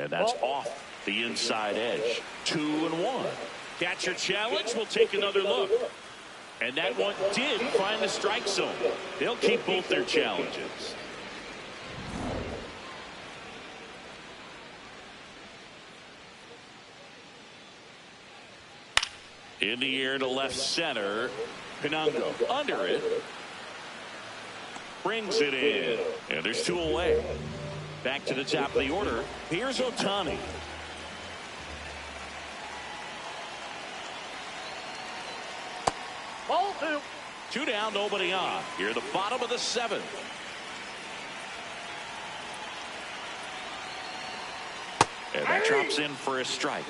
And that's off the inside edge. 2-1. Catcher challenge. We'll take another look. And that one did find the strike zone. They'll keep both their challenges. In the air to left center. Pinango under it. Brings it in. And there's 2 away. Back to the top of the order. Here's Ohtani. Ball 2. 2 down, nobody on. Here at the bottom of the 7th. And that drops in for a strike.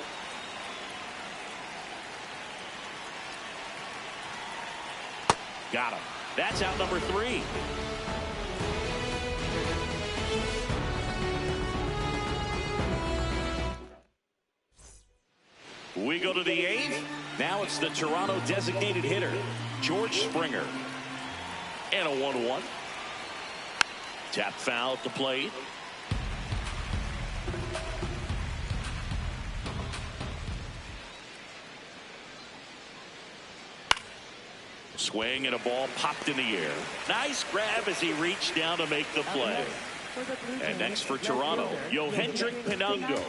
Got him. That's out number 3. We go to the 8th. Now it's the Toronto designated hitter, George Springer. And a 1-1. Tap foul at the plate. Swing and a ball popped in the air. Nice grab as he reached down to make the play. And next for Toronto, Yohendrick Pinango.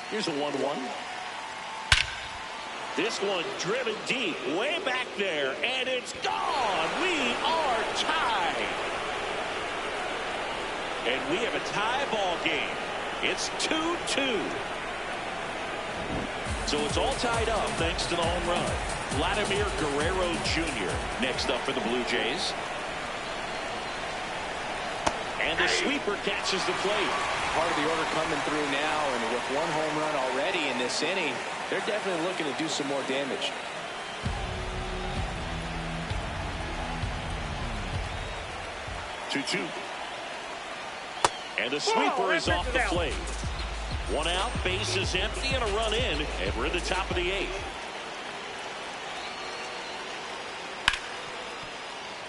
Here's a 1-1. This one driven deep, way back there, and it's gone. We are tied. And we have a tie ball game. It's 2-2. So it's all tied up thanks to the home run. Vladimir Guerrero Jr. next up for the Blue Jays. And the sweeper catches the plate. Part of the order coming through now, and with 1 home run already in this inning, they're definitely looking to do some more damage. Two. And the sweeper is off the plate. 1 out, base is empty, and a run in, and we're at the top of the 8th.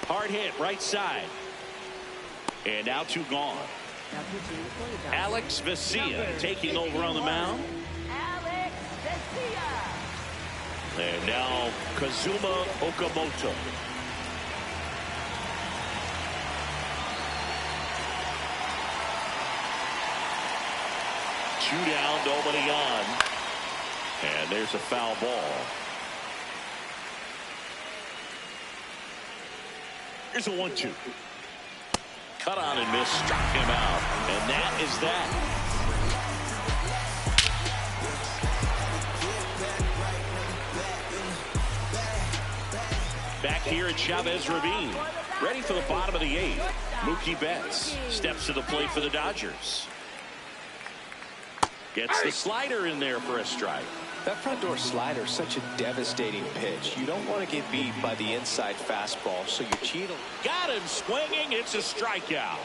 Hard hit, right side. And now 2 gone. Alex Vesia taking over on the mound. Alex Vesia. And now Kazuma Okamoto. Two down, nobody on. And there's a foul ball. Here's a 1-2. Cut on and miss, struck him out. And that is that. Back here at Chavez Ravine. Ready for the bottom of the 8th. Mookie Betts steps to the plate for the Dodgers. Gets the slider in there for a strike. That front door slider is such a devastating pitch. You don't want to get beat by the inside fastball, so you cheat. Got him swinging. It's a strikeout.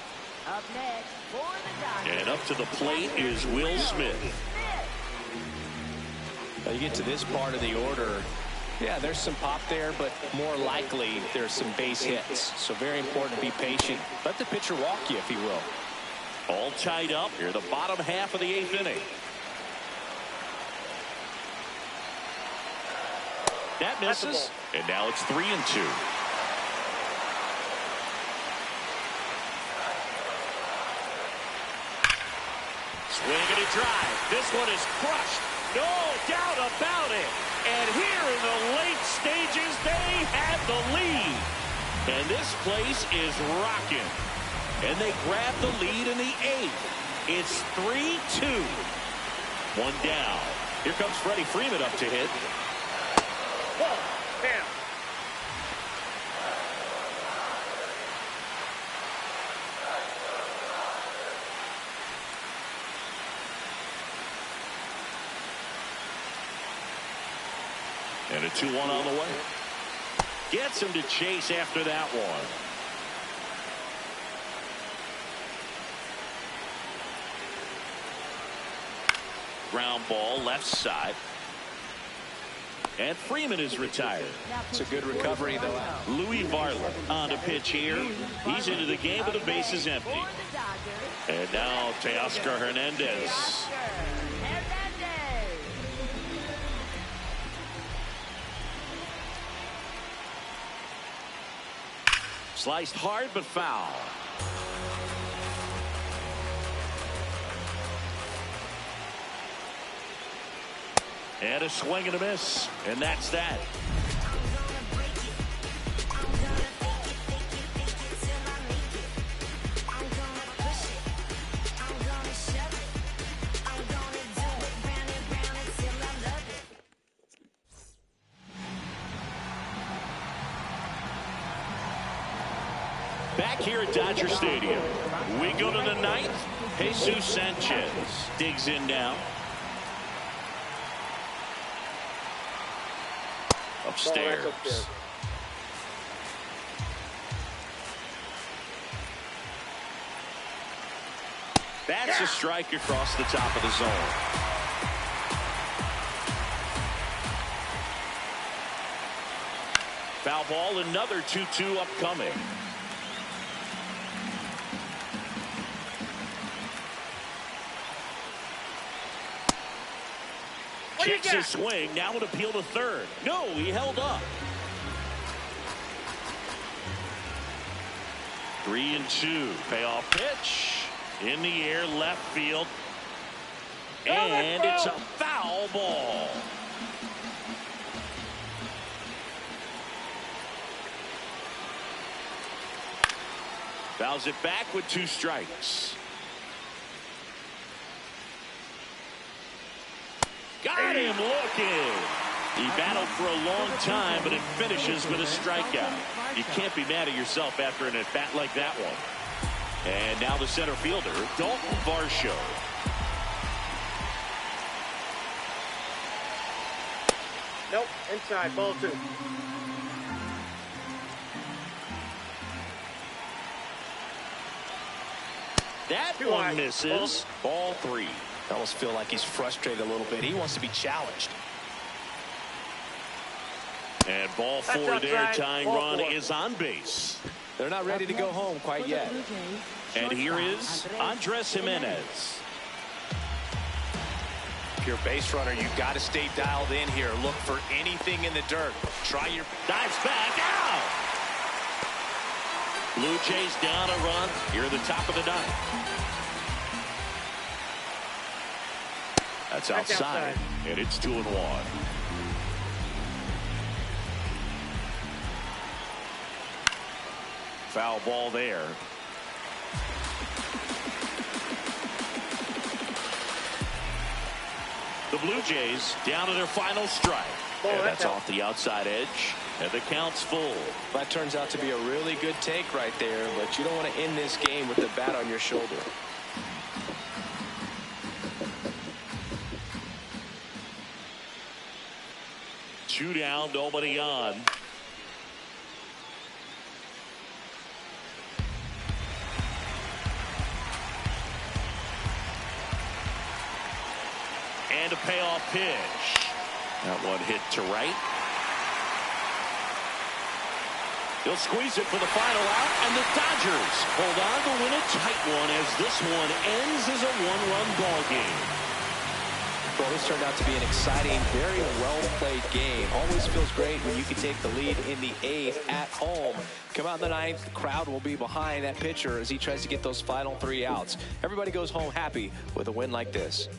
Up next for the Dodgers. And up to the plate is Will Smith. Now you get to this part of the order. Yeah, there's some pop there, but more likely there's some base hits. So very important to be patient. Let the pitcher walk you, if he will. All tied up here, the bottom half of the 8th inning. That misses, and now it's 3-2. Swing and a drive. This one is crushed. No doubt about it. And here in the late stages, they have the lead. And this place is rocking. And they grab the lead in the 8th. It's 3-2. 1 down. Here comes Freddie Freeman up to hit. And a 2-1 on the way. Gets him to chase after that one. Ground ball left side. And Freeman is retired. It's a good recovery, though. Louis Varland on the pitch here. He's into the game, but the base is empty. And now Teoscar Hernandez. Sliced hard, but foul. And a swing and a miss. And that's that. Back here at Dodger Stadium, we go to the ninth. Jesus Sanchez digs in now. Upstairs. That's a strike across the top of the zone. Foul ball, another 2-2 upcoming. Kicks his swing. Now an appeal to third. No, he held up. 3-2. Payoff pitch. In the air, left field. And it's a foul ball. Fouls it back with 2 strikes. Got him looking. He battled for a long time, but it finishes with a strikeout. You can't be mad at yourself after an at-bat like that one. And now the center fielder, Dalton Varsho. Nope, inside, ball 2. That one misses. Ball 3. I almost feel like he's frustrated a little bit. He wants to be challenged. And ball 4 there. Tying run is on base. They're not ready to go home quite yet. And here is Andres Jimenez. If you're a base runner, you've got to stay dialed in here. Look for anything in the dirt. Try your dives back out. Blue Jays down a run here at the top of the 9th. That's outside, and it's 2-1. Foul ball there. The Blue Jays down to their final strike. And that's off the outside edge, and the count's full. That turns out to be a really good take right there, but you don't want to end this game with the bat on your shoulder. Two down, nobody on. And a payoff pitch. That one hit to right. He'll squeeze it for the final out, and the Dodgers hold on to win a tight one as this one ends as a 1-run ball game. Well, this turned out to be an exciting, very well-played game. Always feels great when you can take the lead in the 8th at home. Come out in the 9th, the crowd will be behind that pitcher as he tries to get those final 3 outs. Everybody goes home happy with a win like this.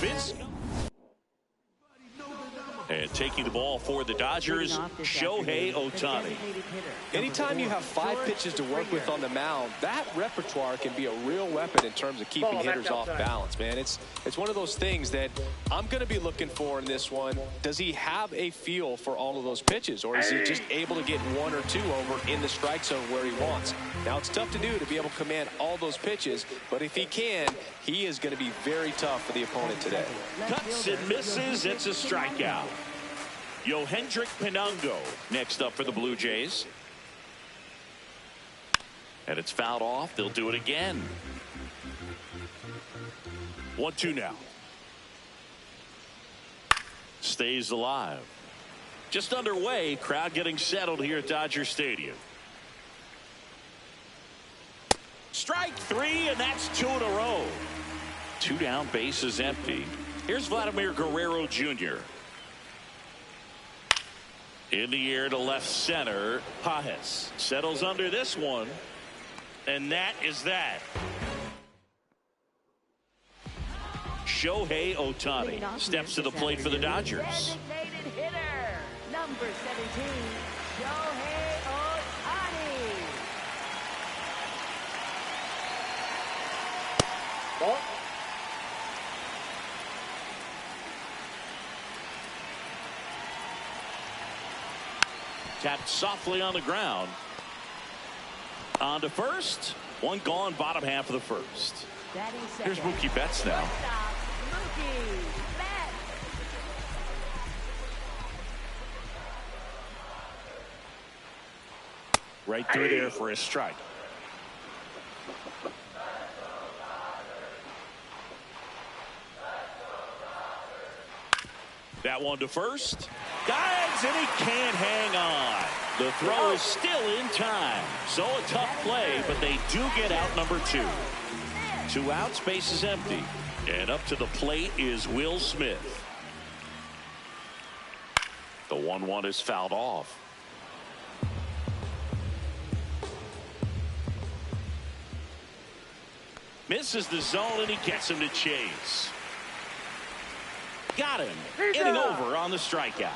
Vince. And taking the ball for the Dodgers, Shohei Ohtani. Anytime you have 5 pitches to work with on the mound, that repertoire can be a real weapon in terms of keeping hitters off balance, man. It's one of those things that I'm going to be looking for in this one. Does he have a feel for all of those pitches, or is he just able to get 1 or 2 over in the strike zone where he wants? Now, it's tough to do to be able to command all those pitches, but if he can, he is going to be very tough for the opponent today. Cuts and misses. It's a strikeout. Yohendrick Pinungo next up for the Blue Jays. And it's fouled off. They'll do it again. 1-2 now. Stays alive. Just underway. Crowd getting settled here at Dodger Stadium. Strike 3, and that's 2 in a row. 2 down, bases empty. Here's Vladimir Guerrero Jr. In the air to left center. Pajes settles under this one. And that is that. Shohei Ohtani steps to the plate for the Dodgers. Designated hitter, number 17, Shohei Ohtani. Ball. Tapped softly on the ground. On to first. One gone, bottom half of the first. Here's Mookie Betts now. Mookie Betts. Right through there for a strike. That one to first. Dives, and he can't hang on. The throw is still in time. So a tough play, but they do get out number 2. 2 outs, base is empty. And up to the plate is Will Smith. The 1-1 is fouled off. Misses the zone, and he gets him to chase. Got him. Inning over on the strikeout.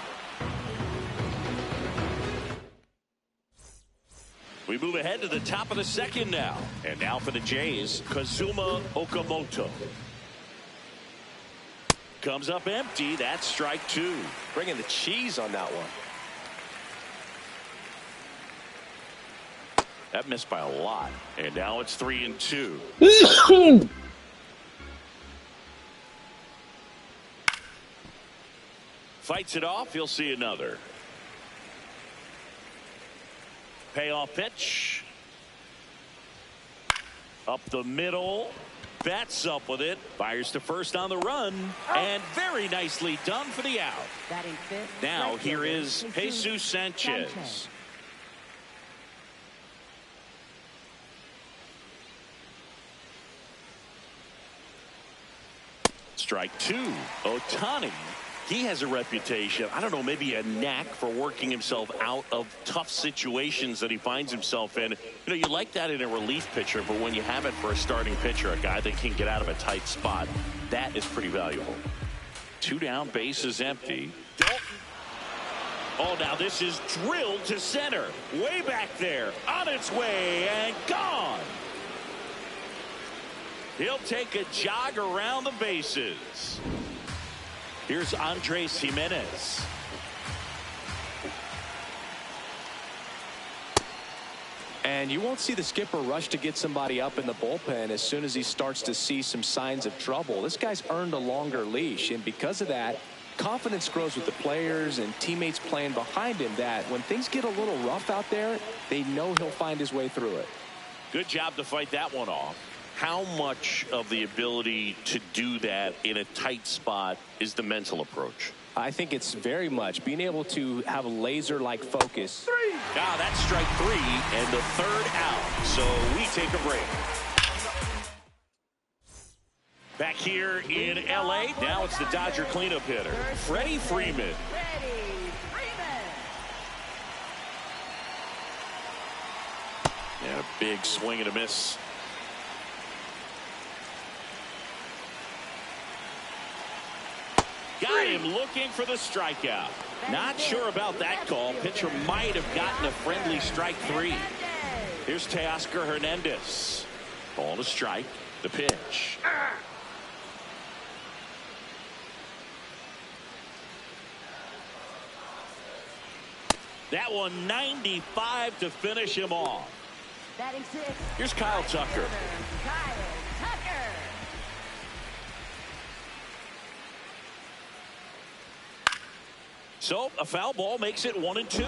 We move ahead to the top of the second now. And now for the Jays, Kazuma Okamoto. Comes up empty. That's strike 2. Bringing the cheese on that one. That missed by a lot. And now it's 3-2. Fights it off. He'll see another. Payoff pitch. Up the middle. Betts up with it. Fires to first on the run. And very nicely done for the out. Now here is Jesus Sanchez. Strike 2. Ohtani. He has a reputation, I don't know, maybe a knack for working himself out of tough situations that he finds himself in. You know, you like that in a relief pitcher, but when you have it for a starting pitcher, a guy that can get out of a tight spot, that is pretty valuable. 2 down, base is empty. Oh, now this is drilled to center. Way back there, on its way, and gone. He'll take a jog around the bases. Here's Andres Jimenez. And you won't see the skipper rush to get somebody up in the bullpen as soon as he starts to see some signs of trouble. This guy's earned a longer leash, and because of that, confidence grows with the players and teammates playing behind him, that when things get a little rough out there, they know he'll find his way through it. Good job to fight that one off. How much of the ability to do that in a tight spot is the mental approach? I think it's very much being able to have a laser-like focus. 3. Ah, that's strike 3 and the 3rd out. So we take a break. Back here in L.A., now it's the Dodger cleanup hitter, Freddie Freeman. And a big swing and a miss. Got him looking for the strikeout. Not sure about that call. Pitcher might have gotten a friendly strike 3. Here's Teoscar Hernandez. Ball to strike. The pitch. That one 95 to finish him off. Batting 6. Here's Kyle Tucker. Kyle Tucker. So a foul ball makes it 1-2.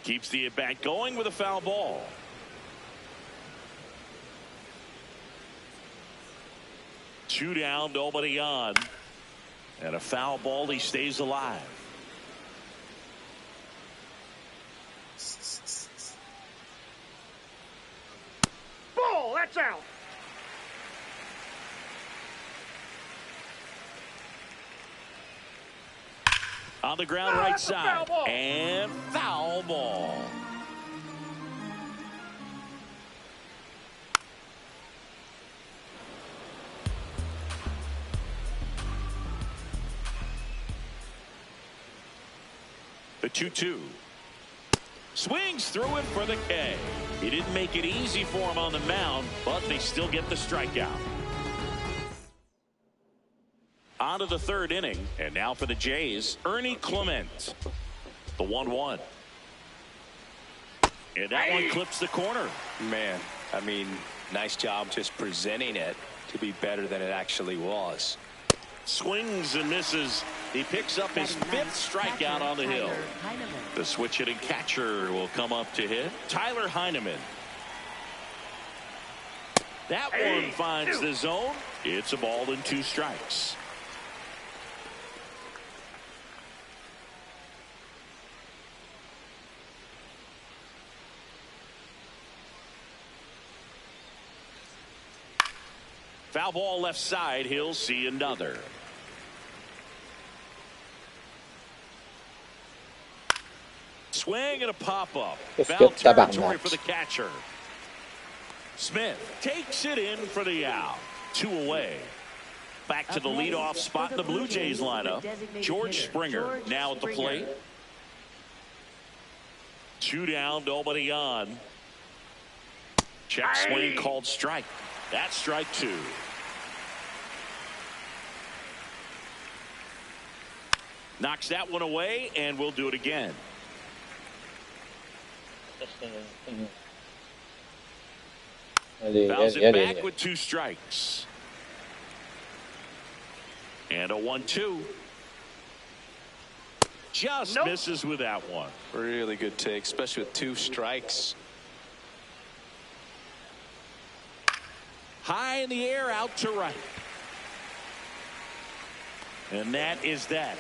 Keeps the at bat going with a foul ball. Two down, nobody on. And a foul ball, he stays alive. Ball, that's out. On the ground, right side. And foul ball. The 2-2. Swings through it for the K. He didn't make it easy for him on the mound, but they still get the strikeout. On to the third inning, and now for the Jays, Ernie Clement. The 1-1. And that one clips the corner. Man, I mean, nice job just presenting it to be better than it actually was. Swings and misses. He picks up his 5th strikeout on the hill. The switch hitting catcher will come up to hit. Tyler Heineman. That one finds the zone. It's a ball and 2 strikes. Foul ball left side. He'll see another. Swing and a pop-up. Foul territory for the catcher. Smith takes it in for the out. 2 away. Back to the leadoff spot in the Blue Jays lineup. George Springer now at the plate. 2 down, nobody on. Check swing called strike. That's strike 2. Knocks that one away, and we'll do it again. Fouls it back with 2 strikes. And a 1-2. Just misses with that one. Really good take, especially with 2 strikes. High in the air, out to right. And that is that.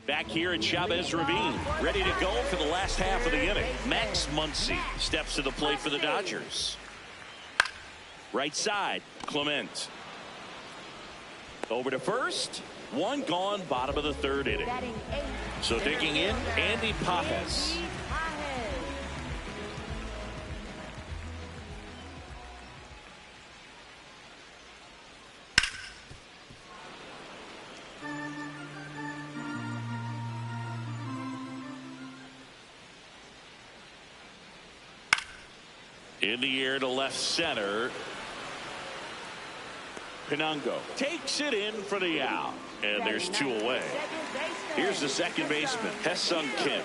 Back here at Chavez Ravine, ready to go for the last half of the inning. Max Muncy steps to the plate for the Dodgers. Right side, Clement. Over to first. 1 gone, bottom of the 3rd inning. So digging in, Andy Pages. In the air to left center. Pinango takes it in for the out. And there's 2 away. Here's the second baseman, Hesung Kim.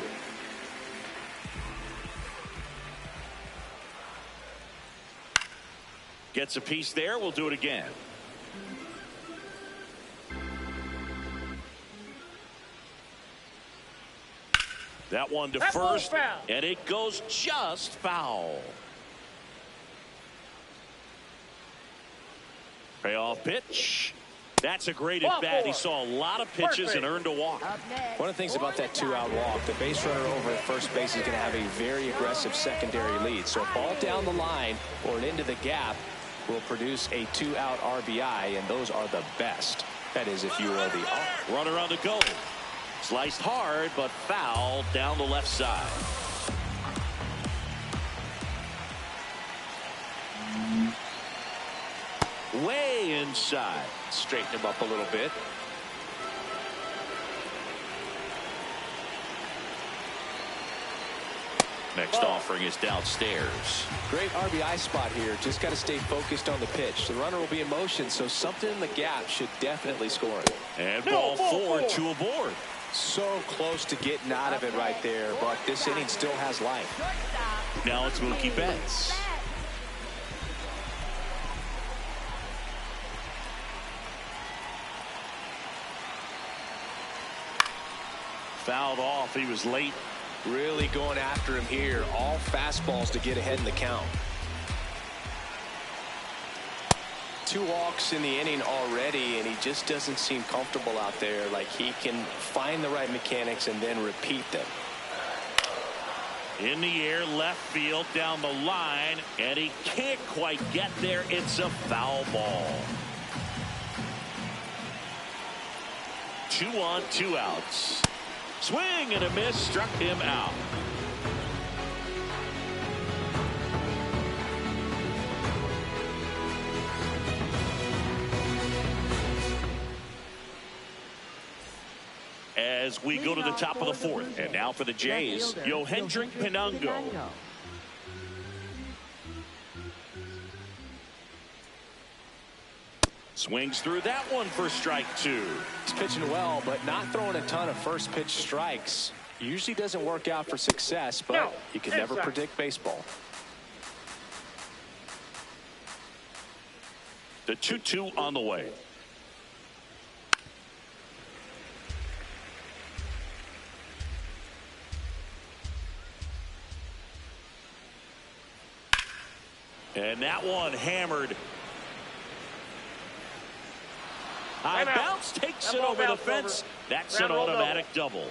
Gets a piece there. We'll do it again. That one to first. And it goes just foul. Payoff pitch. That's a great at bat. He saw a lot of pitches and earned a walk. One of the things about that 2-out walk, the base runner over at first base is going to have a very aggressive secondary lead. So a ball down the line or an into the gap will produce a 2-out RBI, and those are the best. That is, if you are the runner on the go. Sliced hard, but foul down the left side. Way inside. Straighten him up a little bit. Next offering is downstairs. Great RBI spot here. Just got to stay focused on the pitch. The runner will be in motion, so something in the gap should definitely score it. And ball four, two aboard. So close to getting out of it right there, but this inning still has life. Now it's Mookie Betts. Fouled off. He was late. Really going after him here. All fastballs to get ahead in the count. 2 walks in the inning already, and he just doesn't seem comfortable out there. Like he can find the right mechanics and then repeat them. In the air, left field, down the line, and he can't quite get there. It's a foul ball. 2 on, 2 outs. Swing and a miss, struck him out. As we go to the top of the 4th, and now for the Jays, Yohendrick Pinungo. Swings through that one for strike 2. He's pitching well, but not throwing a ton of first pitch strikes. Usually doesn't work out for success, but you can never predict baseball. The 2-2 on the way. And that one hammered. High bounce takes it over the fence. That's an automatic double.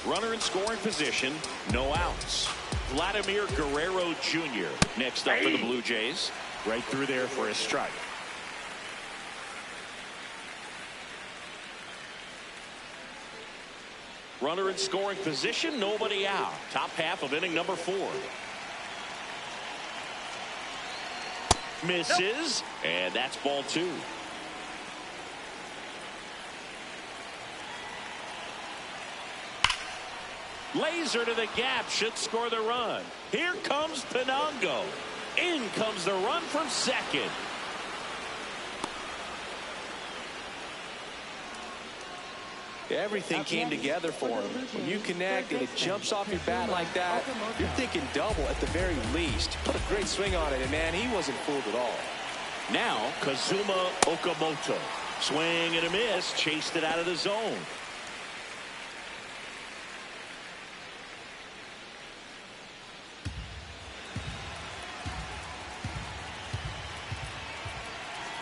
Runner in scoring position, no outs. Vladimir Guerrero Jr. next up for the Blue Jays. Right through there for a strike. Runner in scoring position, nobody out. Top half of inning number 4. Misses, and that's ball 2. Laser to the gap, should score the run. Here comes Pinungo. In comes the run from second. Everything came together for him. When you connect and it jumps off your bat like that, you're thinking double at the very least. Put a great swing on it, and man, he wasn't fooled at all. Now Kazuma Okamoto. Swing and a miss, chased it out of the zone.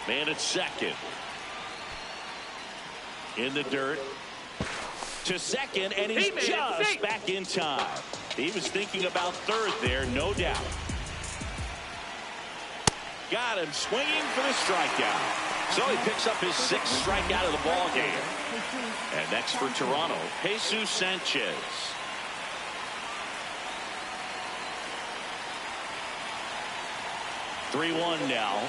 Man at second. In the dirt. To second, and he's just back in time. He was thinking about third there, no doubt. Got him swinging for the strikeout. So he picks up his 6th strikeout of the ball game. And next for Toronto, Jesus Sanchez. (3-1) now.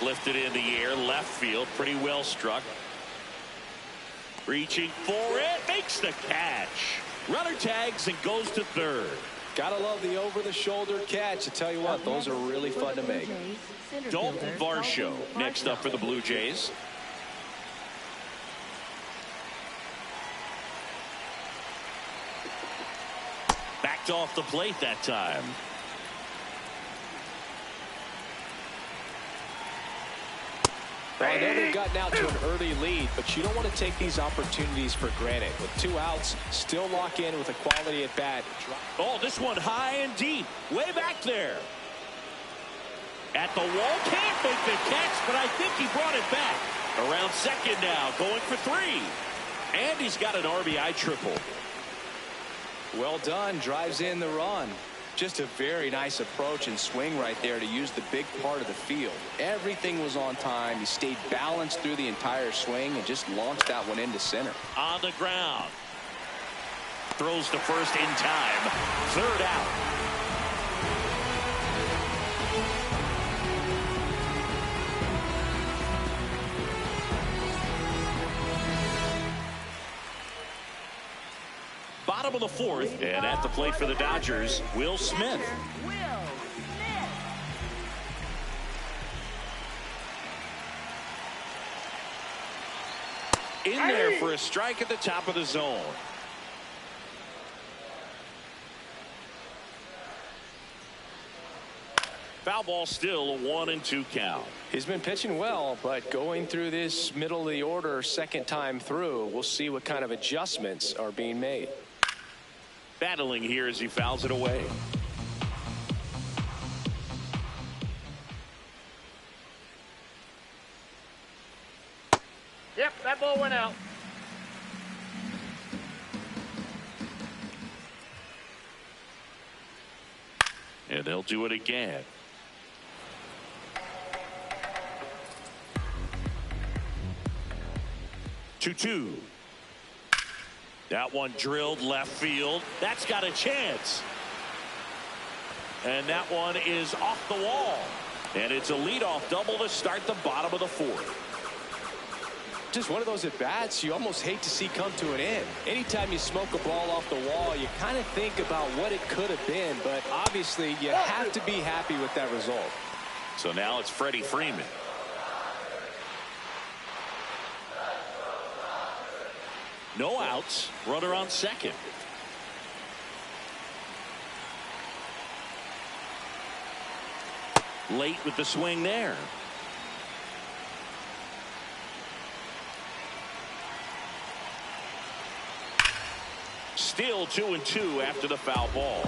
Lifted in the air, left field, pretty well struck. Reaching for it, makes the catch. Runner tags and goes to third. Gotta love the over-the-shoulder catch. I tell you what, those are really fun to make. Dalton Varsho next up for the Blue Jays. Backed off the plate that time. Well, I know they've gotten out to an early lead, but you don't want to take these opportunities for granted. With 2 outs, still lock in with a quality at bat. Oh, this one high and deep, way back there. At the wall, can't make the catch, but I think he brought it back. Around second now, going for 3. And he's got an RBI triple. Well done, drives in the run. Just a very nice approach and swing right there to use the big part of the field. Everything was on time. He stayed balanced through the entire swing and just launched that one into center. On the ground. Throws to first in time. Third out. Bottom of the fourth, and at the plate for the Dodgers, Will Smith. In there for a strike at the top of the zone. Foul ball, still a 1-2 count. He's been pitching well, but going through this middle of the order second time through, we'll see what kind of adjustments are being made. Battling here as he fouls it away. Yep, that ball went out. And they'll do it again. Two. That one drilled left field. That's got a chance. And that one is off the wall. And it's a leadoff double to start the bottom of the fourth. Just one of those at-bats you almost hate to see come to an end. Anytime you smoke a ball off the wall, you kind of think about what it could have been, but obviously you have to be happy with that result. So now it's Freddie Freeman. No outs, runner on second. Late with the swing there. Still 2-2 after the foul ball.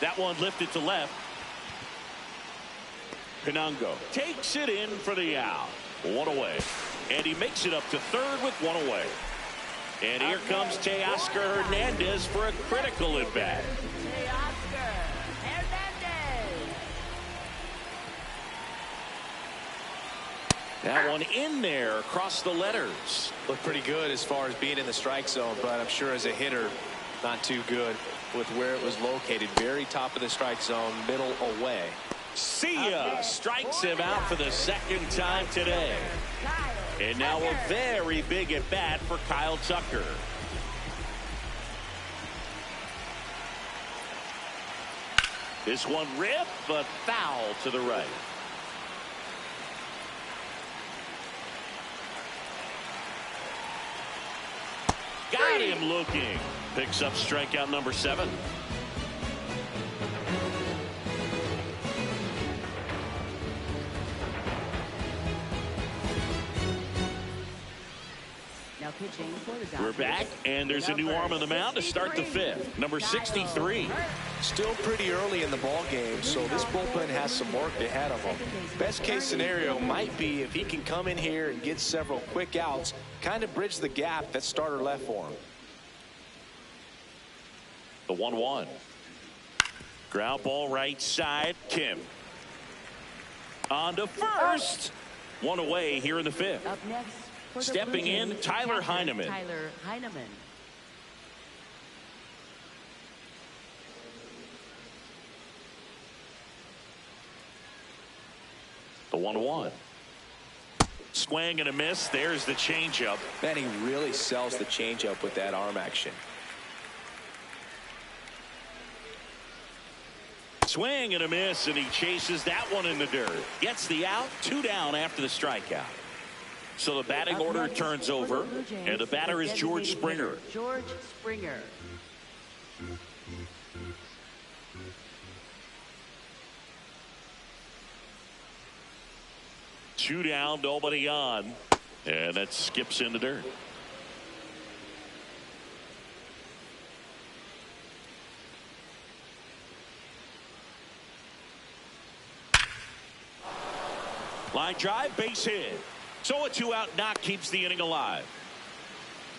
That one lifted to left. Pinango takes it in for the out. One away. And he makes it up to third with one away. And here comes Teoscar Hernandez for a critical at bat. Teoscar Hernandez. That one in there across the letters. Looked pretty good as far as being in the strike zone, but I'm sure as a hitter, not too good with where it was located. Very top of the strike zone, middle away. See ya. Strikes him out for the second time today. And now a very big at bat for Kyle Tucker. This one ripped, but foul to the right. Got him looking. Picks up strikeout number 7. We're back, and there's a new arm on the mound to start the 5th. Number 63. Still pretty early in the ball game, so this bullpen has some work ahead of them. Best case scenario might be if he can come in here and get several quick outs, kind of bridge the gap that starter left for him. The 1-1. Ground ball right side. Kim. On to first. One away here in the 5th. Up next. Stepping in, Tyler Heineman. Tyler Heineman. The 1-1. Swing and a miss. There's the changeup. Man, he really sells the changeup with that arm action. Swing and a miss, and he chases that one in the dirt. Gets the out. 2 down after the strikeout. So the batting order turns over, and the batter is George Springer. George Springer. Two down, nobody on, and that skips in the dirt. Line drive, base hit. So a 2-out knock keeps the inning alive.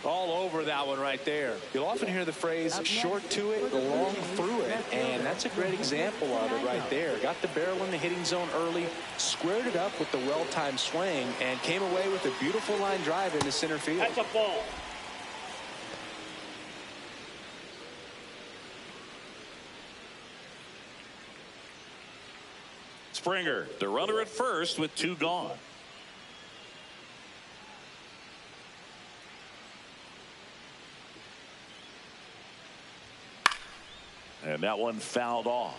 All over that one right there. You'll often hear the phrase short to it, long through it, and that's a great example of it right there. Got the barrel in the hitting zone early, squared it up with the well-timed swing, and came away with a beautiful line drive into center field. That's a ball. Springer, the runner at first with 2 gone. And that one fouled off.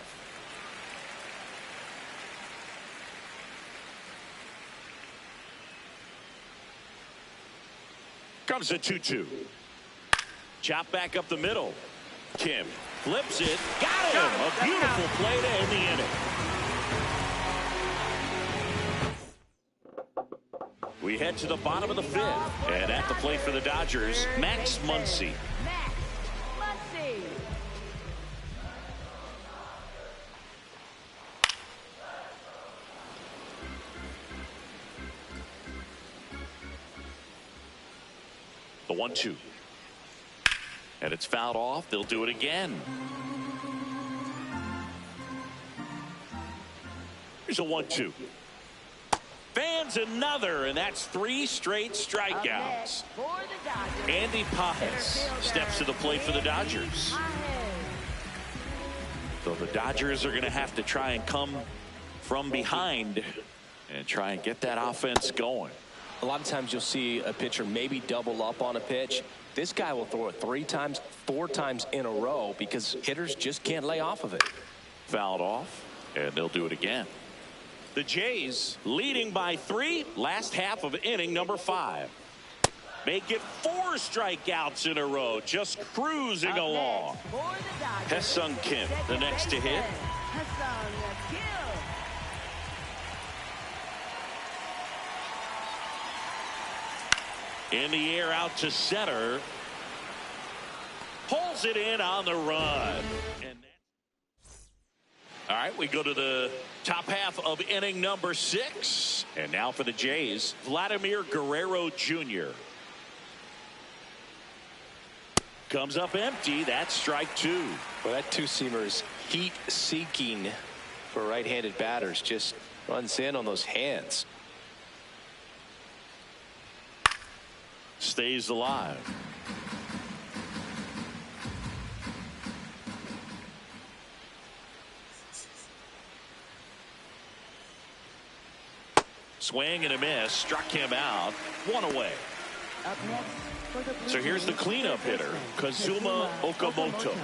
Comes a 2-2. Chop back up the middle. Kim flips it. Got him. A beautiful play to end the inning. We head to the bottom of the 5th. And at the plate for the Dodgers, Max Muncy. Max Muncy. The 1-2. And it's fouled off. They'll do it again. Here's a 1-2. Fans another, and that's 3 straight strikeouts. Andy Pajes steps to the plate for the Dodgers. So the Dodgers are going to have to try and come from behind and try and get that offense going. A lot of times you'll see a pitcher maybe double up on a pitch. This guy will throw it 3 times, 4 times in a row because hitters just can't lay off of it. Fouled off, and they'll do it again. The Jays leading by 3, last half of inning number 5. Make it 4 strikeouts in a row, just cruising along. Ha-Seong Kim, the next to hit. In the air out to center. Pulls it in on the run. And all right, we go to the top half of inning number 6. And now for the Jays, Vladimir Guerrero Jr. Comes up empty. That's strike 2. Well, that 2-seamer is heat-seeking for right-handed batters. Just runs in on those hands. Stays alive. Swing and a miss. Struck him out. 1 away. Up next for the Blue So here's the Jays, cleanup hitter, Kazuma Okamoto.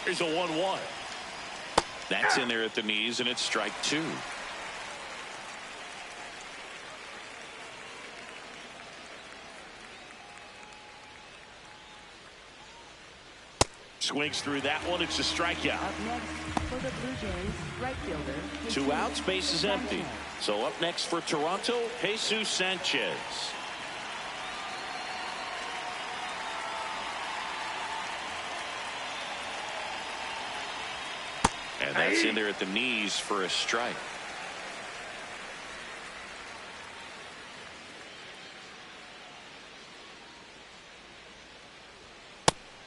Here's a 1-1. That's in there at the knees, and it's strike 2. Swings through that one. It's a strikeout. Up next for the Blue Jays, right fielder. 2 outs, base is empty. So up next for Toronto, Jesus Sanchez. And that's in there at the knees for a strike.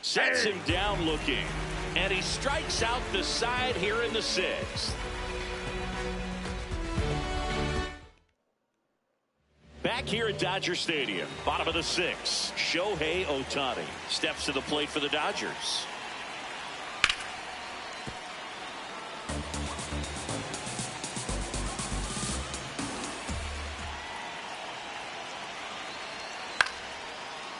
Sets him down looking. And he strikes out the side here in the 6th. Back here at Dodger Stadium, bottom of the 6th, Shohei Ohtani steps to the plate for the Dodgers.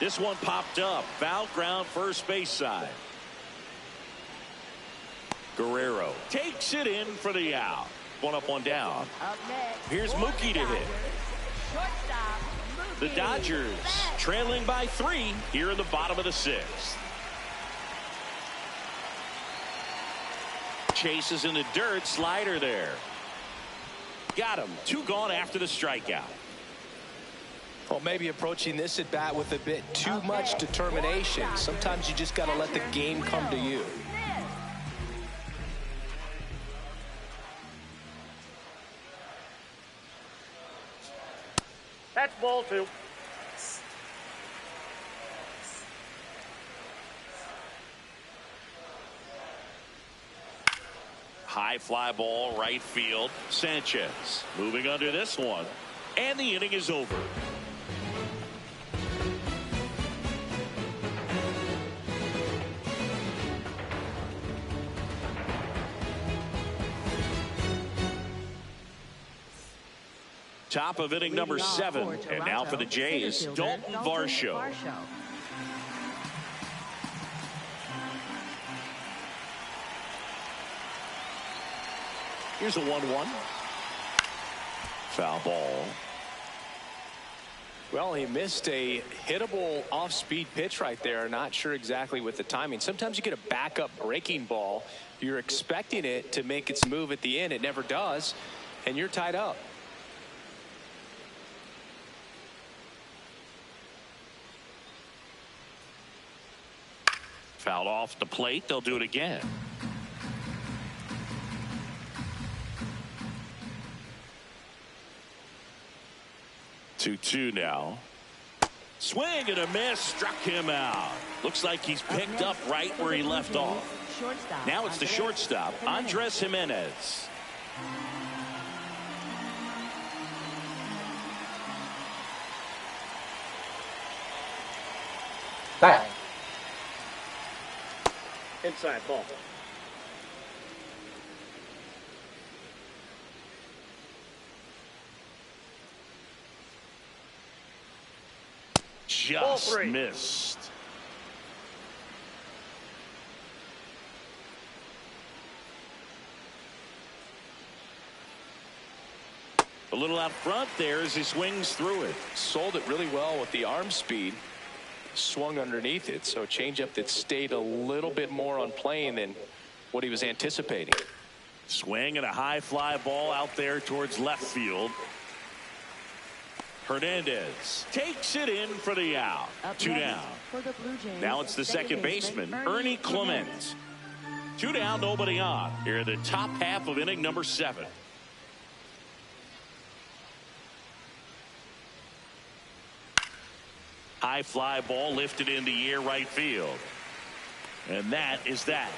This one popped up. Foul ground, first base side. Guerrero takes it in for the out. 1 up, 1 down. Up next, Here's for Mookie to Dodgers, hit. Shortstop, The Mookie Dodgers Betts. trailing by 3 here in the bottom of the 6th. Chases in the dirt, slider there. Got him. 2 gone after the strikeout. Well, maybe approaching this at bat with a bit too much determination. Sometimes you just got to let the game come to you. That's ball 2. High fly ball, right field. Sanchez moving under this one. And the inning is over. Top of inning number 7. And now for the Jays, Dalton Varsho. Here's a 1-1. Foul ball. Well, he missed a hittable off-speed pitch right there. Not sure exactly with the timing. Sometimes you get a backup breaking ball. You're expecting it to make its move at the end. It never does, and you're tied up. Fouled off the plate. They'll do it again. 2-2 now. Swing and a miss. Struck him out. Looks like he's picked up right where he left off. Now it's the shortstop, Andres Jimenez. Back. Inside ball. Just missed. A little out front there as he swings through it. Sold it really well with the arm speed. Swung underneath it, so a changeup that stayed a little bit more on plane than what he was anticipating. Swing and a high fly ball out there towards left field. Hernandez takes it in for the out. 2 down. Now it's the second baseman, Ernie Clement. 2 down, nobody on. Here in the top half of inning number 7. High fly ball lifted in the air right field. And that is that.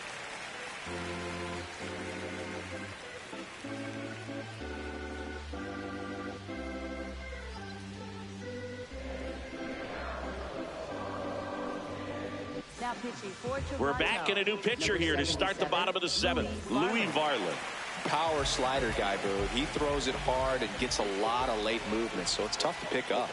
We're back in a new pitcher here to start the bottom of the 7th. Louis Varland. Power slider guy, Boo. He throws it hard and gets a lot of late movement, so it's tough to pick up.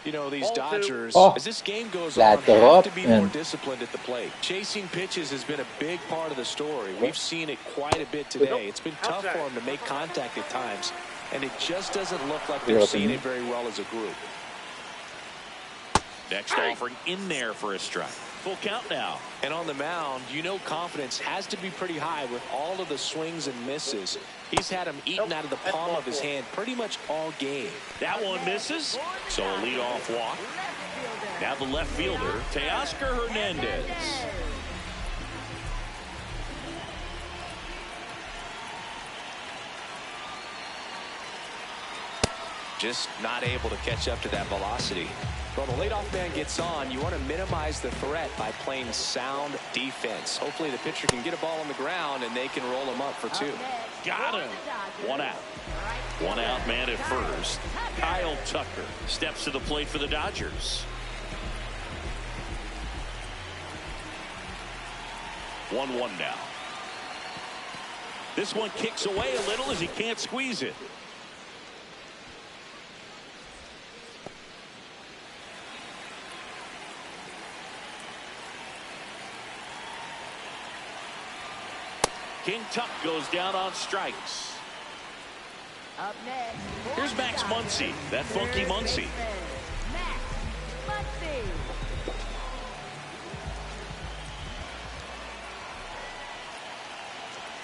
You know, these Dodgers, as this game goes on, have to be more disciplined at the plate. Chasing pitches has been a big part of the story. We've seen it quite a bit today. It's been tough for them to make contact at times, and it just doesn't look like they're seeing it very well as a group. Next offering in there for a strike. Full count now. And on the mound, you know confidence has to be pretty high with all of the swings and misses. He's had them eaten out of the palm of his hand pretty much all game. That one misses, so a leadoff walk. Now the left fielder, Teoscar Hernandez. Just not able to catch up to that velocity. Well, the leadoff man gets on. You want to minimize the threat by playing sound defense. Hopefully the pitcher can get a ball on the ground and they can roll him up for 2. Got him. 1 out. 1 out man at first. Kyle Tucker steps to the plate for the Dodgers. 1-1 now. This one kicks away a little as he can't squeeze it. King Tuck goes down on strikes. Up next, here's Max Muncy, that funky Muncy.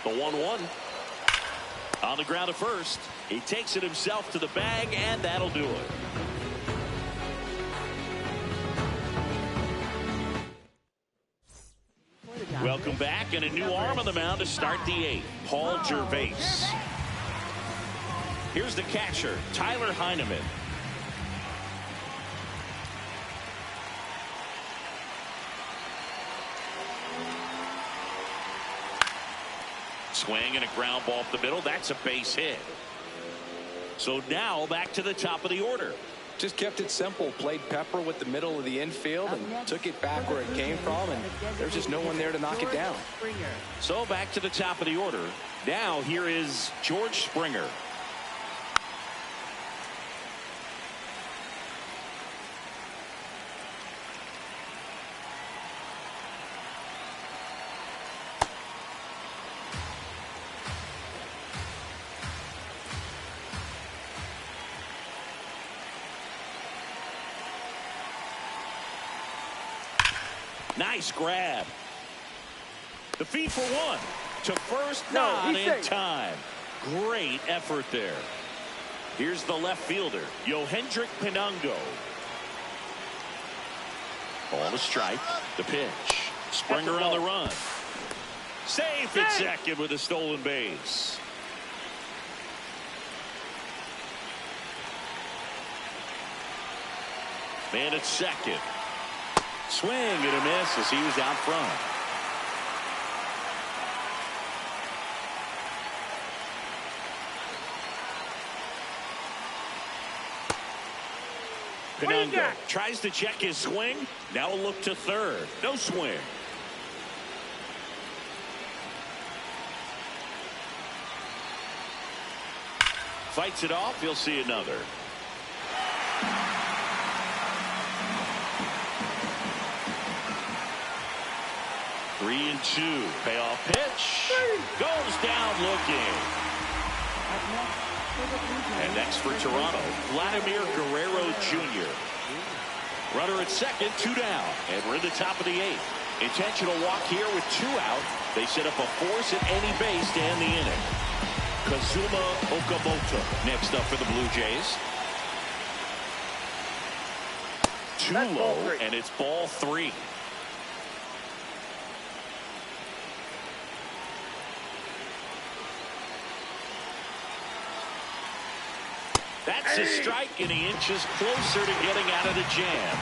The 1-1 on the ground at first. He takes it himself to the bag, and that'll do it. Welcome back, and a new arm on the mound to start the 8th, Paul Gervais. Here's the catcher, Tyler Heineman. swing and a ground ball up the middle. That's a base hit. So now back to the top of the order. Just kept it simple. Played pepper with the middle of the infield and took it back where it came from, and there's just no one there to knock it down. So back to the top of the order. Now here is George Springer. Nice grab. The feed for one. To first, not in time. Great effort there. Here's the left fielder, Yohendrick Pinungo. Ball to strike. The pitch. Springer on the run. Safe at second with a stolen base. Man at second. Swing and a miss as he was out front. Pinungo tries to check his swing. Now a look to third. No swing. Fights it off. He'll see another. Three and two. Payoff pitch. Goes down looking. And next for Toronto, Vladimir Guerrero Jr. Runner at second, 2 down. And we're in the top of the 8th. Intentional walk here with 2 out. They set up a force at any base to end the inning. Kazuma Okamoto next up for the Blue Jays. Too low, and it's ball 3. That's a strike, and he inches closer to getting out of the jam.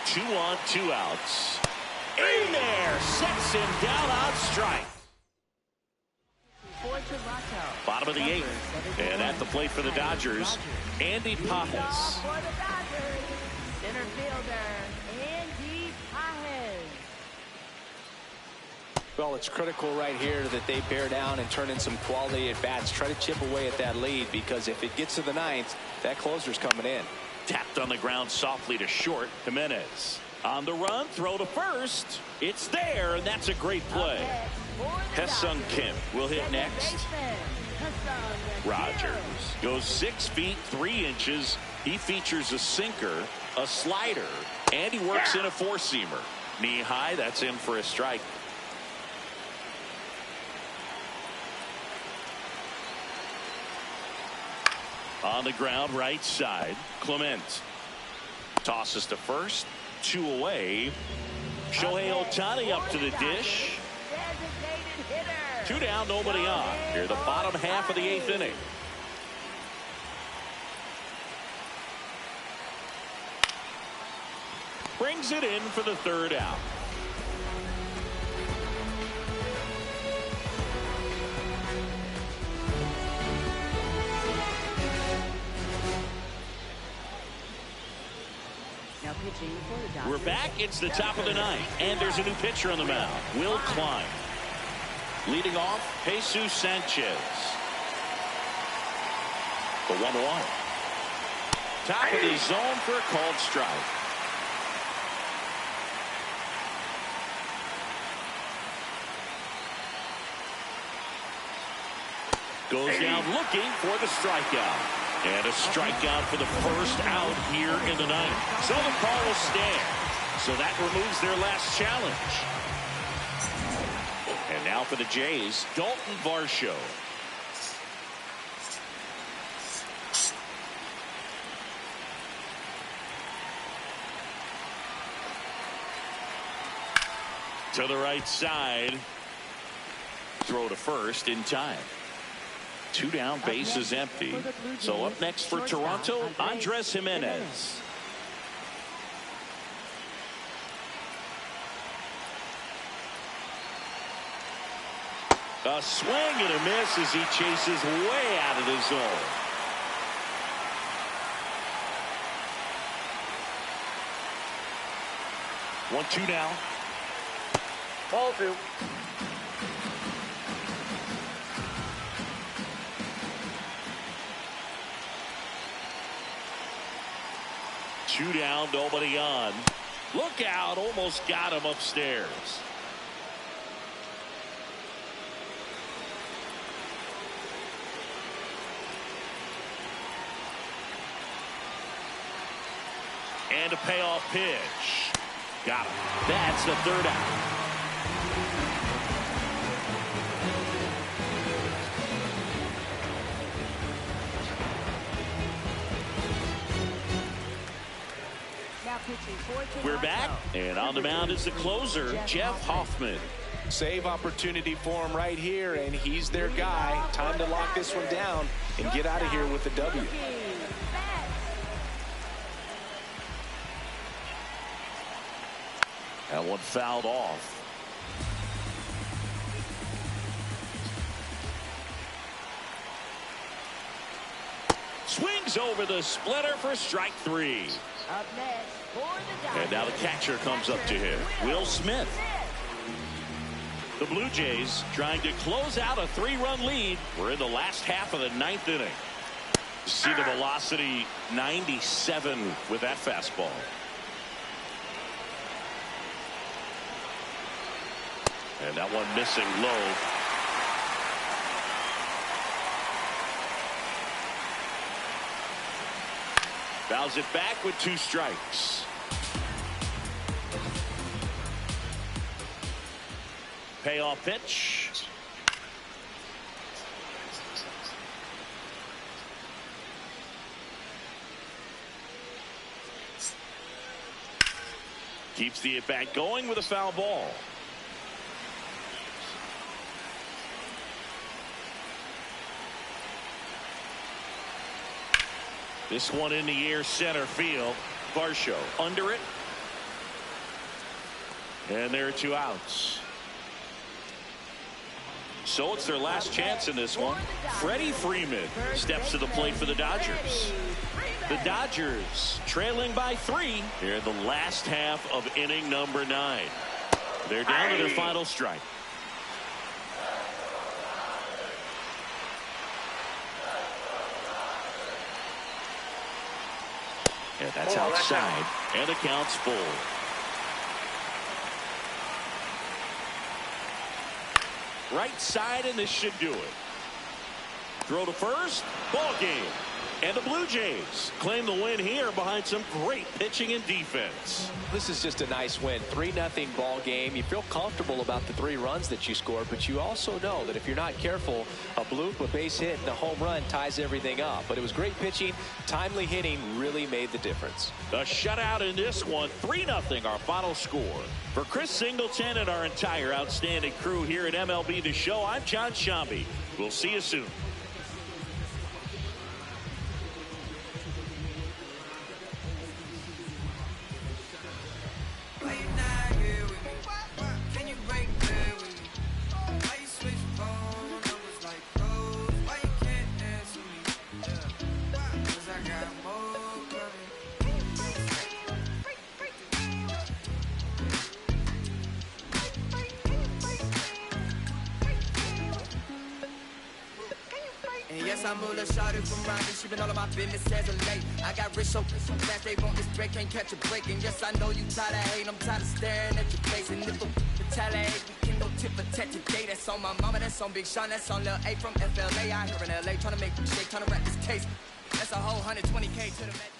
Two on, 2 outs. In there, sets him down on strike. Bottom of the 8th, and at the plate for the Dodgers, Andy Pajes. Center fielder, Andy Pajes. Well, it's critical right here that they bear down and turn in some quality at bats. Try to chip away at that lead, because if it gets to the 9th, that closer's coming in. Tapped on the ground softly to short. Jimenez on the run, throw to first. It's there, and that's a great play. Hesung Kim will hit next. Rogers goes 6 feet 3 inches. He features a sinker, a slider, and he works in a 4-seamer. Knee high, that's in for a strike. On the ground, right side, Clement tosses to first, 2 away. Shohei Ohtani up to the dish. 2 down, nobody on. Here, the bottom half of the 8th inning. Brings it in for the 3rd out. We're back. It's the top of the 9th, and there's a new pitcher on the mound, Will Klein. Leading off, Jesus Sanchez. The 1-1. Top of the zone for a called strike. Goes down looking for the strikeout. And a strikeout for the first out here in the 9th. So the call will stand. So that removes their last challenge. And now for the Jays, Dalton Varsho. To the right side. Throw to first in time. 2 down, base is empty. So up next for Toronto, Andres Jimenez. A swing and a miss as he chases way out of the zone. One, two now. Ball two. Two down, nobody on. Look out, almost got him upstairs. And a payoff pitch. Got him. That's the third out. We're back, and on the mound is the closer, Jeff Hoffman. Save opportunity for him right here, and he's their guy. Time to lock this one down and get out of here with the W. That one fouled off. Swings over the splitter for strike three. Up next for the Dodgers. And now the catcher comes up to him, Will Smith. The Blue Jays trying to close out a 3-run lead. We're in the last half of the ninth inning. See the velocity 97 with that fastball. And that one missing low. Fouls it back with 2 strikes. Payoff pitch. Keeps the at-bat going with a foul ball. This one in the air, center field. Varsho under it. And there are 2 outs. So it's their last chance in this one. Freddie Freeman steps to the plate for the Dodgers. The Dodgers trailing by 3 here in the last half of inning number 9. They're down to their final strike. And that's outside, and the count's full. Right side, and this should do it. Throw to first, ball game. And the Blue Jays claim the win here behind some great pitching and defense. This is just a nice win. 3-0 ball game. You feel comfortable about the 3 runs that you scored, but you also know that if you're not careful, a bloop, a base hit, and a home run ties everything up. But it was great pitching. Timely hitting really made the difference. The shutout in this one, 3-0 our final score. For Chris Singleton and our entire outstanding crew here at MLB The Show, I'm John Shambi. We'll see you soon. I moved a shorty from Raleigh, she been all of my business as of late. I got rich so fast they want this break, can't catch a break. And yes, I know you tired of hating, I'm tired of staring at your face. And if the retaliate, we can go tip for tat today. That's on my mama, that's on Big Sean, that's on Lil A from FLA. Out here in LA, trying to make me shake, trying to wrap this case. That's a whole 120K to the match.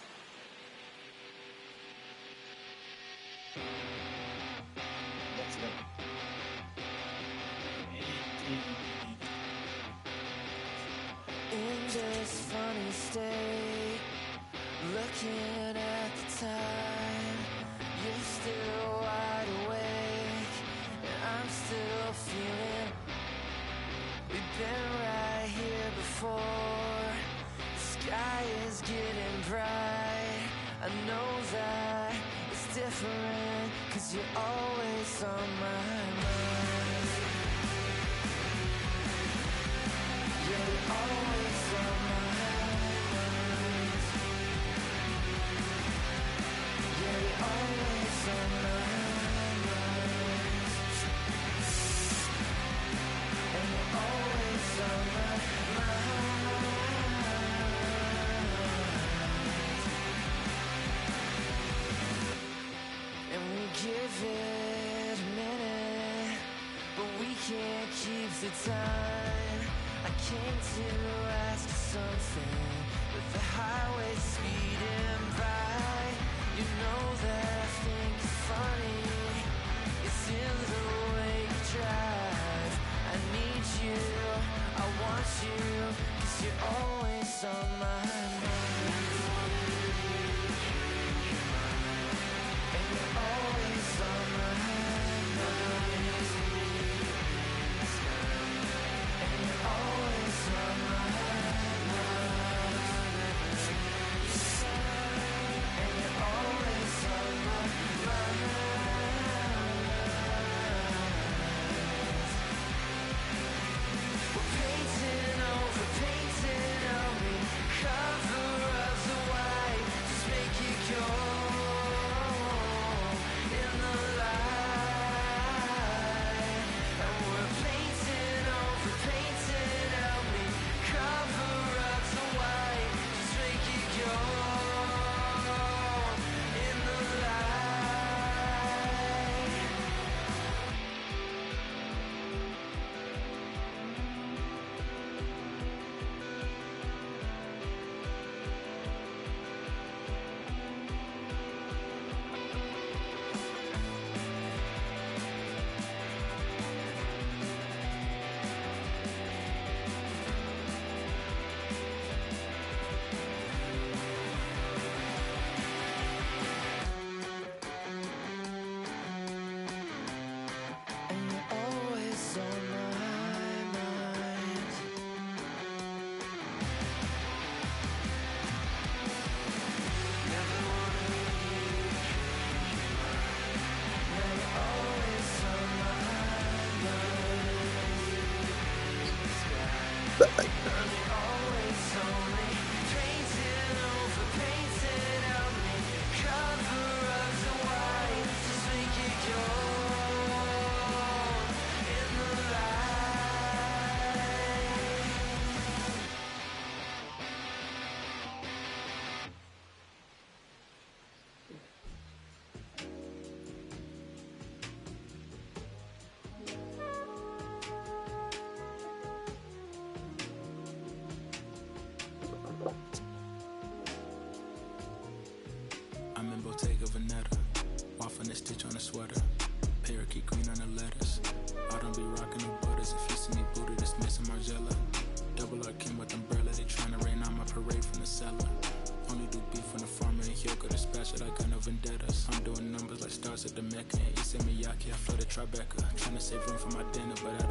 In this funny state, looking at the time, you're still wide awake, and I'm still feeling. We've been right here before. The sky is getting bright. I know that it's different, 'cause you're always on my mind. Give it a minute, but we can't keep the time. I came to ask you something, with the highway speeding by. You know that I think it's funny, it's in the way you drive. I need you, I want you, 'cause you're always on my mind. And you're always on my mind. And you're always on my mind. And you're always on my mind. We're painting over me, cover up the white, just make it go in the light. And we're painting over me, cover up the white, just make it go in the light. And you're always on my mind. Never wanna leave you. Now you're always on my mind. And you're always on me, painting over me, cover up the white, just make it go in the light. I'm in Bottega Veneta, waffling a stitch on a sweater, parakeet green on the lettuce. I don't be rocking the butters. If you see me booted, it's missing Margiela. Double R Kim with umbrella, they tryna rain on my parade from the cellar. Only do beef from the farmer and Hyoko dispatch it, I got no vendettas. I'm doing numbers like stars at the Mecca and Issey Miyake, I flooded Tribeca. Tryna save room for my dinner, but I